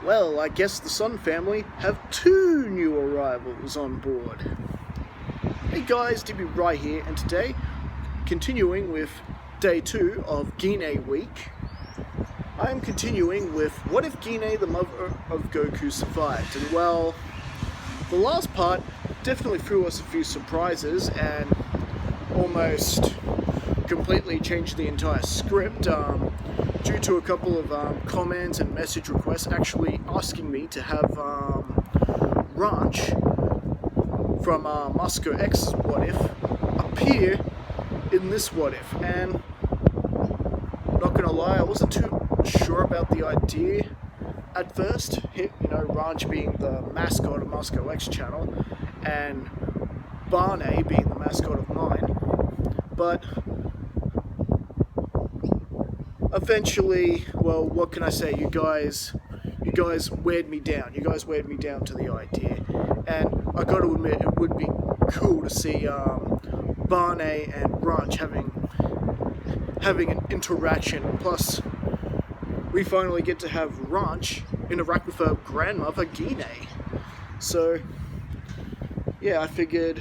Well, I guess the Sun family have two new arrivals on board. Hey guys, DB right here, and today, continuing with day 2 of Gine week, I am continuing with what if Gine, the mother of Goku, survived? And well, the last part definitely threw us a few surprises and almost completely changed the entire script. Due to a couple of comments and message requests actually asking me to have Ranch from Musco X's What If appear in this What If, and not gonna lie, I wasn't too sure about the idea at first. Ranch being the mascot of Musco X channel and Barney being the mascot of mine, but eventually, well, what can I say? You guys weighed me down. You guys weighed me down to the idea, and I got to admit, it would be cool to see Barney and Ranch having an interaction. Plus, we finally get to have Ranch interact with her grandmother, Gine. So, yeah, I figured,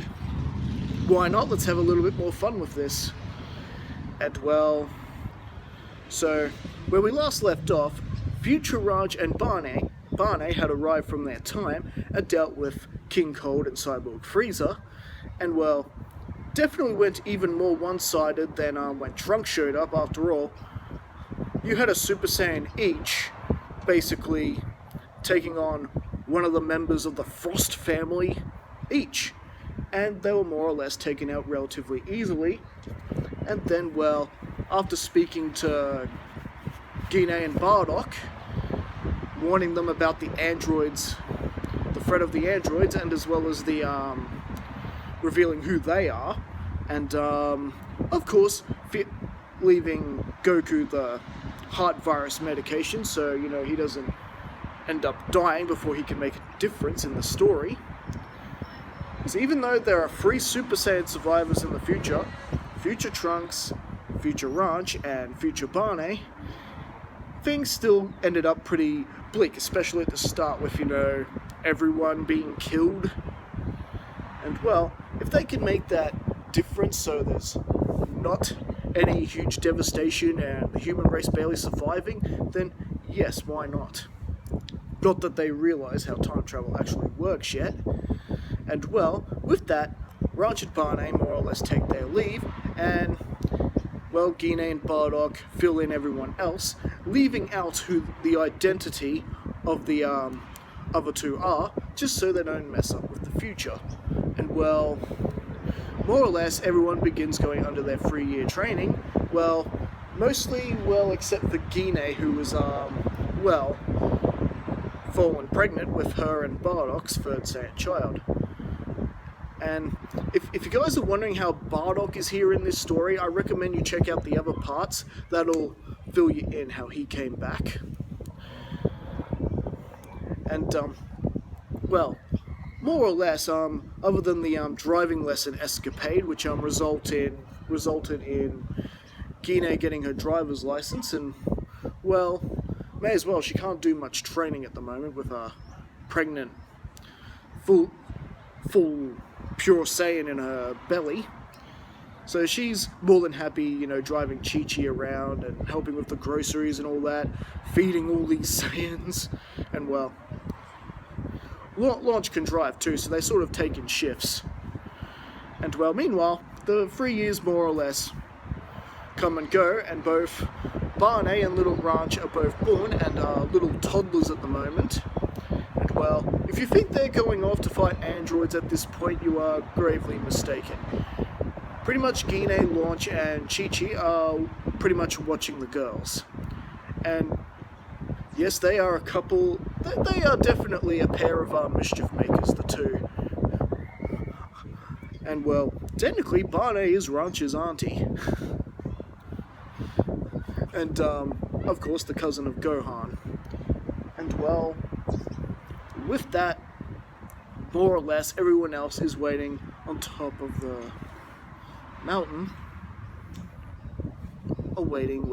why not? Let's have a little bit more fun with this. And well, so, where we last left off, future Raj and Barney had arrived from their time and dealt with King Cold and Cyborg Frieza, and well, definitely went even more one-sided than when Trunks showed up. After all, you had a Super Saiyan each, basically taking on one of the members of the Frost family each, and they were more or less taken out relatively easily. And then, well, after speaking to Gine and Bardock, warning them about the androids, the threat of the androids, and as well as the revealing who they are, and of course leaving Goku the heart virus medication so he doesn't end up dying before he can make a difference in the story. So even though there are 3 Super Saiyan survivors in the future Trunks, future Ranch, and future Barney, things still ended up pretty bleak, especially at the start with, everyone being killed. And well, if they can make that difference so there's not any huge devastation and the human race barely surviving, then yes, why not? Not that they realize how time travel actually works yet. And well, with that, Ranch and Barney more or less take their leave, and well, Gine and Bardock fill in everyone else, leaving out who the identity of the other two are, just so they don't mess up with the future. And well, more or less everyone begins going under their 3-year training. Well, mostly, except for Gine, who was, fallen pregnant with her and Bardock's 3rd Saiyan child. And if you guys are wondering how Bardock is here in this story, I recommend you check out the other parts. That'll fill you in how he came back. And, well, more or less, other than the driving lesson escapade, which resulted in Gine getting her driver's license, and, well, may as well, she can't do much training at the moment with a pregnant, full pure Saiyan in her belly. So she's more than happy, driving Chi-Chi around and helping with the groceries and all that, feeding all these Saiyans. And well, Launch can drive too, so they sort of take in shifts. And well, meanwhile, the 3 years more or less come and go, and both Barney and little Ranch are both born and are little toddlers at the moment. And well, if you think they're going off to fight androids at this point, you are gravely mistaken. Pretty much Gine, Launch, and Chi-Chi are pretty much watching the girls. And yes, they are a couple, they are definitely a pair of mischief makers, the two. And well, technically Barney is Ranch's auntie. And of course the cousin of Gohan. And well, with that, more or less everyone else is waiting on top of the mountain, awaiting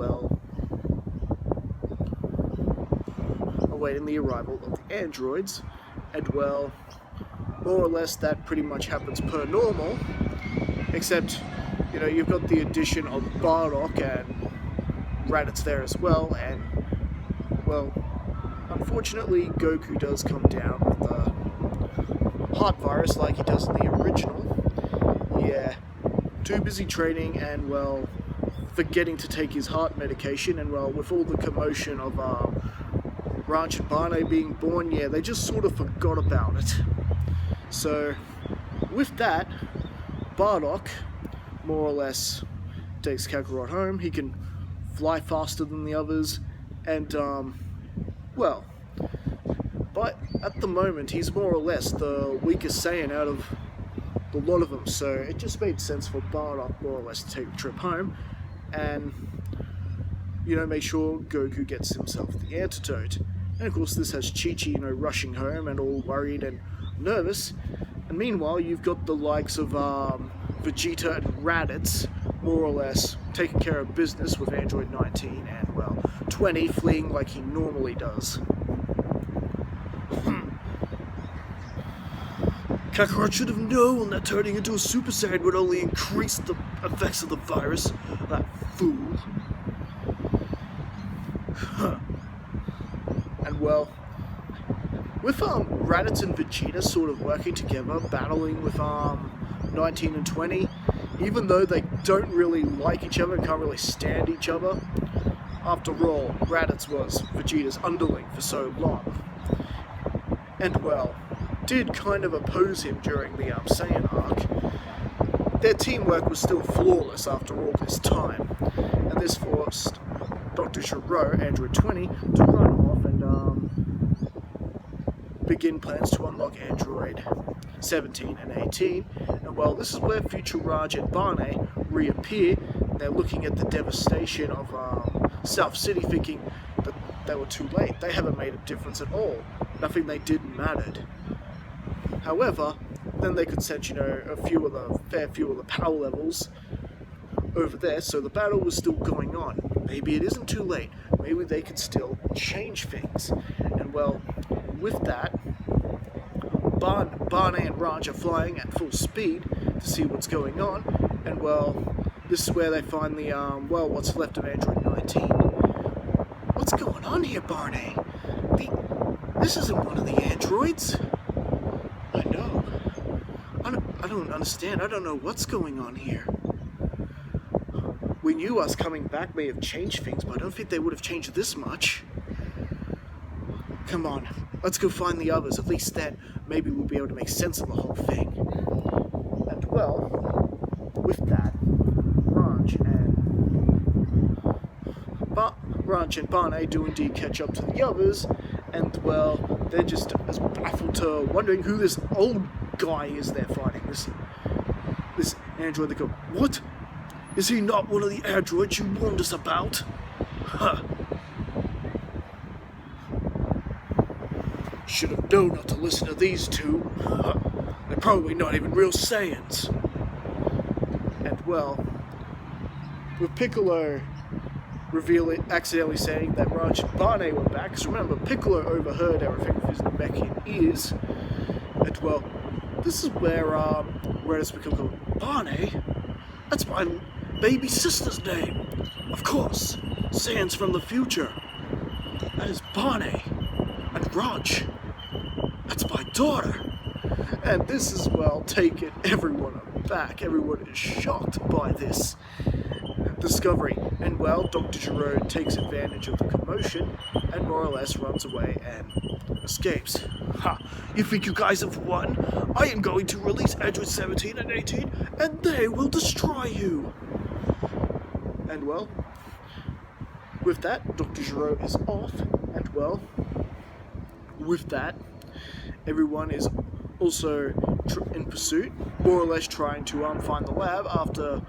awaiting the arrival of the androids. And well, more or less that pretty much happens per normal, except, you know, you've got the addition of Bardock and Raditz there as well, and, well, unfortunately Goku does come down with the heart virus like he does in the original. Yeah, too busy training and, well, forgetting to take his heart medication, and, well, with all the commotion of Ranch and Barney being born, yeah, they just sort of forgot about it. So, with that, Bardock more or less takes Kakarot home. He can fly faster than the others, and, well, but at the moment he's more or less the weakest Saiyan out of the lot of them, so it just made sense for Bardock more or less to take the trip home and, you know, make sure Goku gets himself the antidote. And of course this has Chi-Chi, you know, rushing home and all worried and nervous, and meanwhile you've got the likes of Vegeta and Raditz more or less taking care of business with Android 19 and, well, 20 fleeing like he normally does. Kakarot should have known that turning into a Super Saiyan would only increase the effects of the virus. That fool. And, well, with Raditz and Vegeta sort of working together, battling with 19 and 20, even though they don't really like each other and can't really stand each other. After all, Raditz was Vegeta's underling for so long. And, well, did kind of oppose him during the Saiyan arc. Their teamwork was still flawless after all this time, and this forced Dr. Gero, Android 20, to run off and begin plans to unlock Android 17 and 18. And, well, this is where future Raj and Barney reappear. They're looking at the devastation of South City, thinking that they were too late. They haven't made a difference at all. Nothing they did mattered. However, then they could sense, you know, a fair few of the power levels over there, so the battle was still going on. Maybe it isn't too late. Maybe they could still change things. And, well, with that, Barney and Raj are flying at full speed to see what's going on, and, well, this is where they find the, well, what's left of Android 19. What's going on here, Barney? This isn't one of the androids. I know. I don't understand. I don't know what's going on here. We knew us coming back may have changed things, but I don't think they would have changed this much. Come on, let's go find the others. At least then, maybe we'll be able to make sense of the whole thing. And, well, with that, Ranch and Barney do indeed catch up to the others, and, well, they're just as baffled to wondering who this old guy is they're fighting. This android. They go, what? Is he not one of the androids you warned us about? Huh. Should have known not to listen to these two. Huh. They're probably not even real Saiyans. And, well, with Piccolo accidentally saying that Raj and Barney were back, because remember, Piccolo overheard everything with his Namekian ears. And, well, this is where Raditz Piccolo go, Barney? That's my baby sister's name. Of course, Saiyans from the future. That is Barney. And Raj, that's my daughter. And this is, well, taken everyone aback. Everyone is shocked by this discovery. And, well, Dr. Gero takes advantage of the commotion and more or less runs away and escapes. Ha! You think you guys have won? I am going to release Android 17 and 18 and they will destroy you! And, well, with that, Dr. Gero is off, and, well, with that, everyone is also in pursuit, more or less trying to find the lab after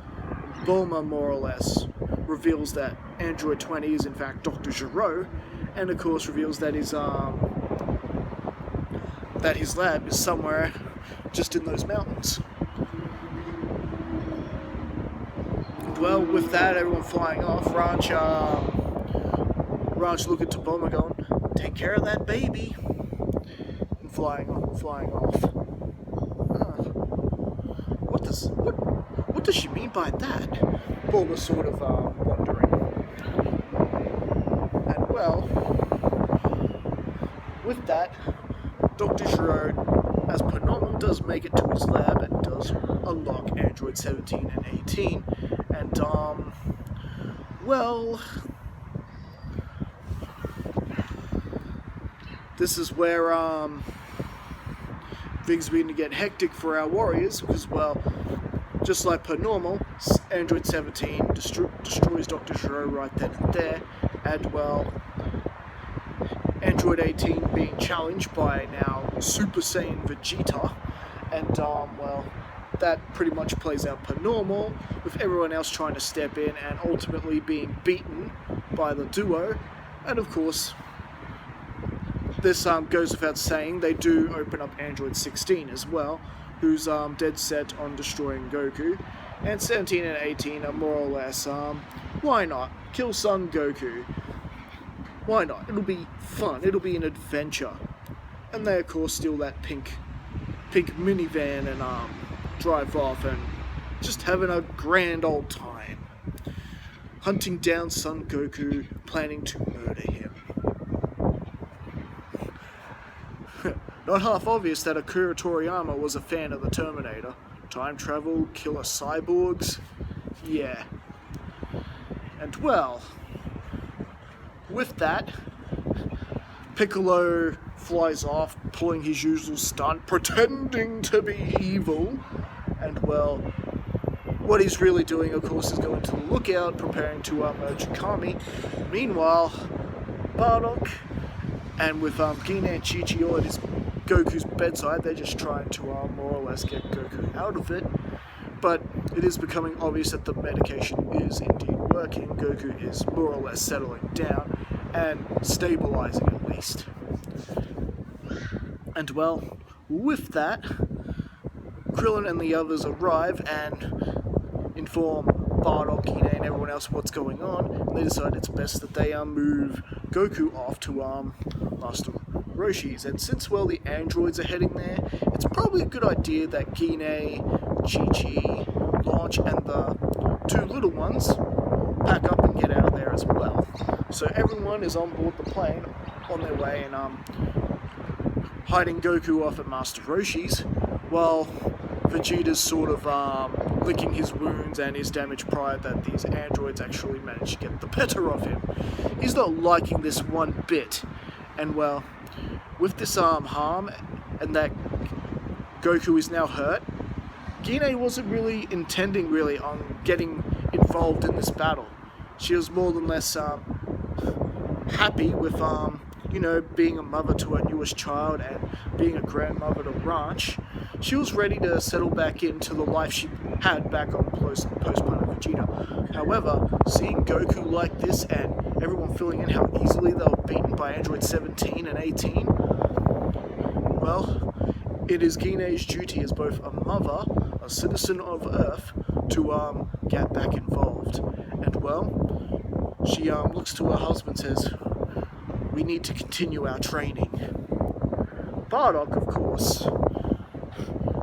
Bulma more or less reveals that Android 20 is in fact Dr. Gero, and of course reveals that his lab is somewhere just in those mountains. Well, with that, everyone flying off, Raj looking to Bulma going, take care of that baby. And flying off. What does she mean by that? Paul was sort of wondering. And well, with that, Dr. Giro, as per normal, does make it to his lab and does unlock Android 17 and 18. And, well, this is where, things begin to get hectic for our warriors, because, well, just like per normal, Android 17 destroys Dr. Giro right then and there, and, well, Android 18 being challenged by now Super Saiyan Vegeta, and, well, that pretty much plays out per normal, with everyone else trying to step in and ultimately being beaten by the duo, and of course, this goes without saying, they do open up Android 16 as well, who's dead set on destroying Goku, and 17 and 18 are more or less, why not? Kill Son Goku. Why not? It'll be fun, it'll be an adventure. And they of course steal that pink minivan and drive off and just having a grand old time. Hunting down Son Goku, planning to murder him. Not half obvious that Akira Toriyama was a fan of the Terminator. Time travel, killer cyborgs, yeah. And well, with that, Piccolo flies off, pulling his usual stunt, pretending to be evil. And well, what he's really doing, of course, is going to the lookout, preparing to merge Kami. Meanwhile, Bardock, and with Gine and Chi-Chi all at Goku's bedside, they're just trying to more or less get Goku out of it. But it is becoming obvious that the medication is indeed working. Goku is more or less settling down and stabilizing at least. And well, with that, Krillin and the others arrive and inform Bardock, Gine, and everyone else what's going on. And they decide it's best that they move Goku off to Master Roshi's. And since, well, the androids are heading there, it's probably a good idea that Gine, Chi-Chi, Launch, and the two little ones pack up and get out of there as well. So everyone is on board the plane on their way and hiding Goku off at Master Roshi's, while Vegeta's sort of licking his wounds and his damaged pride that these androids actually managed to get the better of him. He's not liking this one bit, and well, with this harm and that Goku is now hurt, Gine wasn't really intending on getting involved in this battle. She was more than less happy with being a mother to her newest child and being a grandmother to Ranch. She was ready to settle back into the life she had back on post-Planet Vegeta. However, seeing Goku like this and everyone filling in how easily they were beaten by Android 17 and 18, well, it is Gine's duty as both a mother, a citizen of Earth, to get back involved. And well, she looks to her husband and says, "We need to continue our training." Bardock, of course,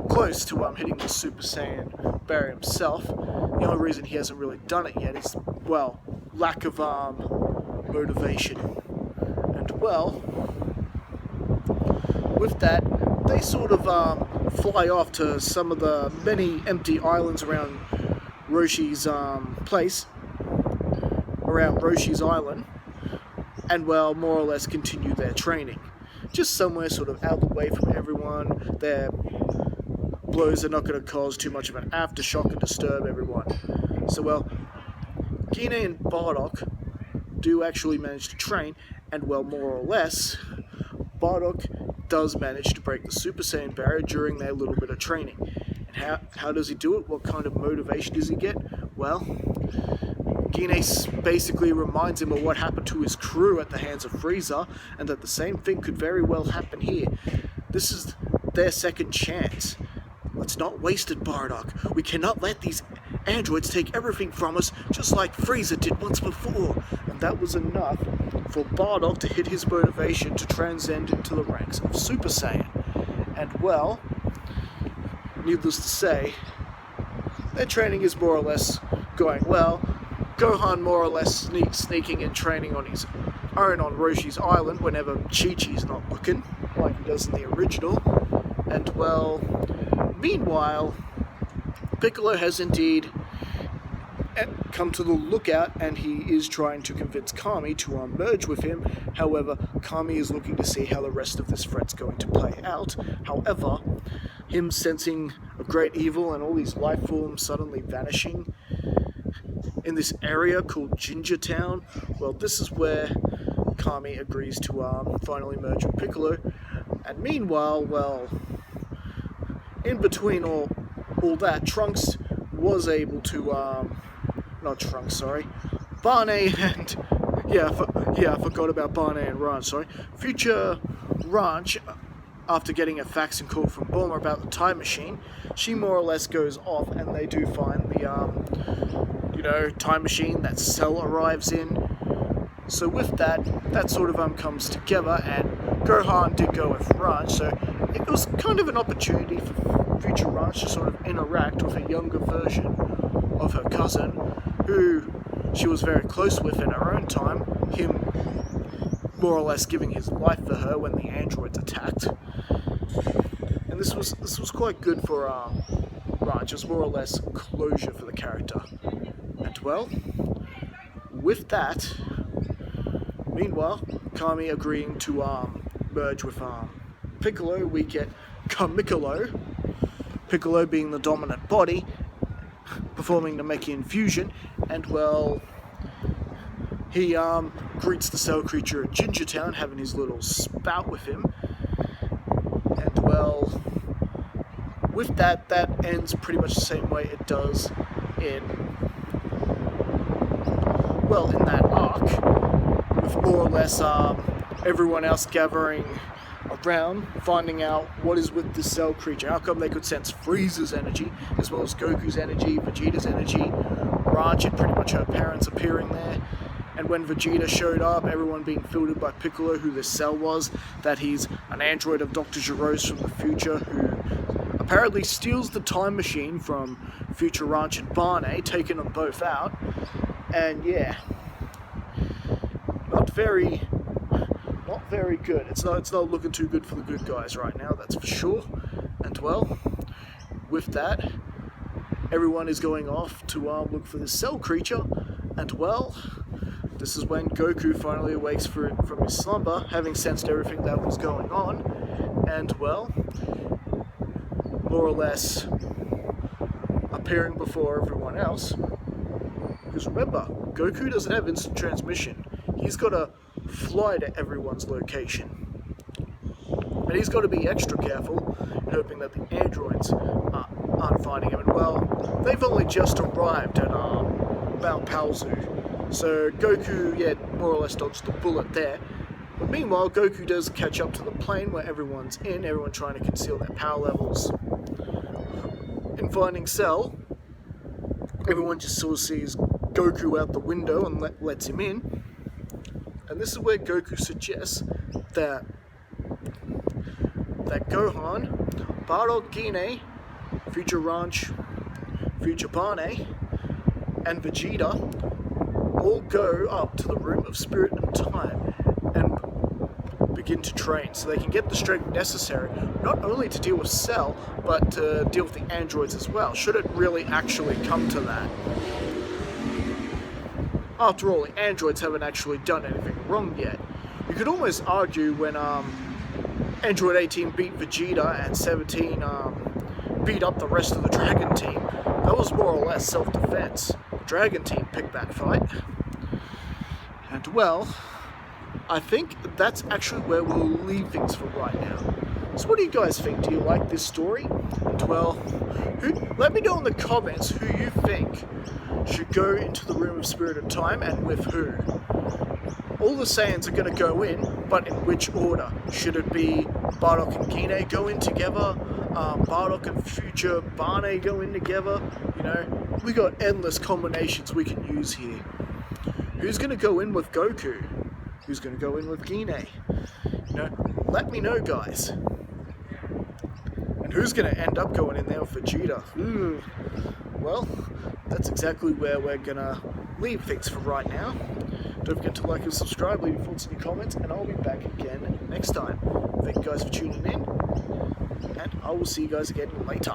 close to hitting the Super Saiyan barrier himself. The only reason he hasn't really done it yet is, well, lack of motivation. And well, with that, they sort of fly off to some of the many empty islands around Roshi's place, around Roshi's island, and well, more or less continue their training. Just somewhere sort of out of the way from everyone. Their blows are not going to cause too much of an aftershock and disturb everyone. So well, Gine and Bardock do actually manage to train, and well, more or less, Bardock does manage to break the Super Saiyan barrier during their little bit of training. And how does he do it? What kind of motivation does he get? Well, Gine basically reminds him of what happened to his crew at the hands of Frieza, and that the same thing could very well happen here. This is their second chance. Let's not waste it, Bardock. We cannot let these androids take everything from us, just like Frieza did once before. that was enough for Bardock to hit his motivation to transcend into the ranks of Super Saiyan. And well, needless to say, their training is more or less going well. Gohan more or less sneaking and training on his own on Roshi's Island whenever Chi-Chi's not looking, like he does in the original. And well, meanwhile, Piccolo has indeed come to the lookout, and he is trying to convince Kami to merge with him. However, Kami is looking to see how the rest of this threat's going to play out. However, him sensing a great evil and all these life forms suddenly vanishing in this area called Ginger Town, well, this is where Kami agrees to finally merge with Piccolo. And meanwhile, well, in between all that, Trunks was able to, not Trunks, sorry, Barney and, I forgot about Barney and Ranch, sorry, Future Ranch, after getting a fax and call from Bulma about the time machine, she more or less goes off, and they do find the, time machine that Cell arrives in. So with that sort of comes together, and Gohan did go with Ranch, so it was kind of an opportunity for Future Ranch to sort of interact with a younger version of her cousin, who she was very close with in her own time, him more or less giving his life for her when the androids attacked. And this was quite good for Ranch. It was more or less closure for the character. And well, with that, meanwhile, Kami agreeing to merge with Piccolo, we get Kamikolo, Piccolo being the dominant body, performing Namekian fusion, and well, he greets the Cell creature at Ginger Town, having his little spout with him. And well, with that ends pretty much the same way it does in that arc, with more or less everyone else gathering around, finding out what is with the Cell creature. How come they could sense Frieza's energy, as well as Goku's energy, Vegeta's energy, Ranch and pretty much her parents appearing there. And when Vegeta showed up, everyone being filtered by Piccolo, who this Cell was, that he's an android of Dr. Gero's from the future, who apparently steals the time machine from Future Ranch and Barney, taking them both out. And yeah, not very good. It's not looking too good for the good guys right now, that's for sure. And well, with that, everyone is going off to look for the Cell creature. And well, this is when Goku finally awakes from his slumber, having sensed everything that was going on, and well, more or less appearing before everyone else. Because remember, Goku doesn't have instant transmission. He's got to fly to everyone's location. And he's got to be extra careful, hoping that the androids aren't finding him. And well, they've only just arrived at Mount Palzu. So Goku, more or less dodged the bullet there. But meanwhile, Goku does catch up to the plane where everyone's in, everyone trying to conceal their power levels. In finding Cell, everyone just sort of sees Goku out the window and lets him in. And this is where Goku suggests that Gohan, Bardock, Gine, Future Ranch, Future Barney, and Vegeta all go up to the Room of Spirit and Time and begin to train so they can get the strength necessary, not only to deal with Cell, but to deal with the androids as well, should it really actually come to that. After all, the androids haven't actually done anything wrong yet. You could almost argue when Android 18 beat Vegeta and 17 beat up the rest of the Dragon Team, that was more or less self-defense. The Dragon Team picked that fight. And well, I think that's actually where we'll leave things for right now. So what do you guys think? Do you like this story? And well, let me know in the comments who you think should go into the Room of Spirit and Time and with who. All the Saiyans are going to go in, but in which order? Should it be Bardock and Gine go in together? Bardock and Future Barney go in together? You know, we got endless combinations we can use here. Who's going to go in with Goku? Who's going to go in with Gine? You know, let me know, guys. And who's going to end up going in there with Vegeta? Well, that's exactly where we're going to leave things for right now. Don't forget to like and subscribe, leave your thoughts in your comments, and I'll be back again next time. Thank you guys for tuning in, and I will see you guys again later.